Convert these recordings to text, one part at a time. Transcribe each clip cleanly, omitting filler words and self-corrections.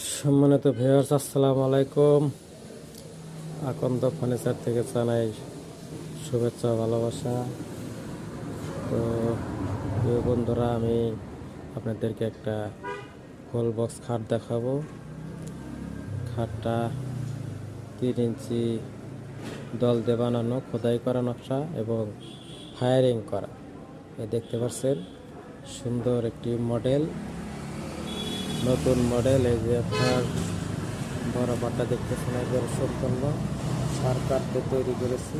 সম্মানিত ভিউয়ার্স, আসসালামু আলাইকুম। আকন্দ ফার্নিচার থেকে জানাই শুভেচ্ছা ভালোবাসা। তো প্রিয় বন্ধুরা, আমি আপনাদেরকে একটা হোল বক্স খাট দেখাবো। খাটটা 3 ইঞ্চি দল দিয়ে বানানো, খোদাই করা নকশা এবং ফায়ারিং করা। দেখতে পাচ্ছেন সুন্দর একটি মডেল, নতুন মডেল। এই যে আপনার বড় পাটটা দেখতেছেন, একবারে সম্পূর্ণ সার কাঠতে তৈরি করেছি,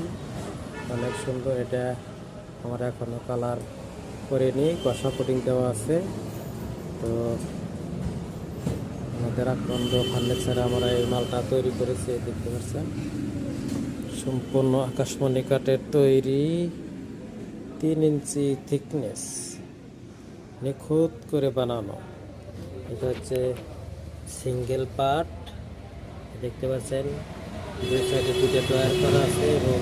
অনেক সুন্দর। এটা আমরা এখনো কালার করিনি, কষা কোটিং দেওয়া আছে। তো আমাদের আকন্দ ফার্নিচারে আমরা এই মালটা তৈরি করেছি, দেখতে পাচ্ছেন সম্পূর্ণ আকাশমণি কাঠের তৈরি, 3 ইঞ্চি থিকনেস, নিখুঁত করে বানানো। এটা হচ্ছে সিঙ্গেল পার্ট, দেখতে পাচ্ছেন দুই সাইডে দুটো ড্রয়ার করা আছে এবং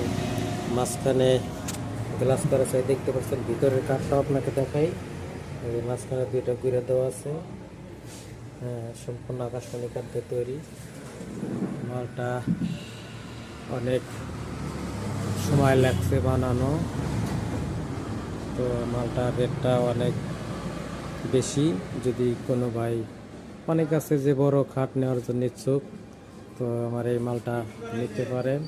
মাঝখানে গ্লাস করা আছে। দেখতে পাচ্ছেন ভিতরের কাঠটাও আপনাকে দেখাই, এই মাঝখানে দুইটা ঘুরে দেওয়া আছে। হ্যাঁ, সম্পূর্ণ আকাশমণি কাঠ দিয়ে তৈরি। মালটা অনেক সময় লাগছে বানানো, তো মালটার রেটটা অনেক বেশি। যদি কোনো ভাই অনেক আছে যে বড় খাট নেওয়ার জন্য ইচ্ছুক, তো আমার এই মালটা নিতে পারেন।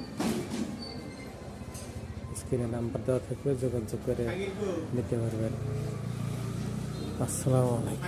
স্ক্রিনে নাম্বার দেওয়া থাকবে, যোগাযোগ করে নিতে পারবেন। আসসালামু আলাইকুম।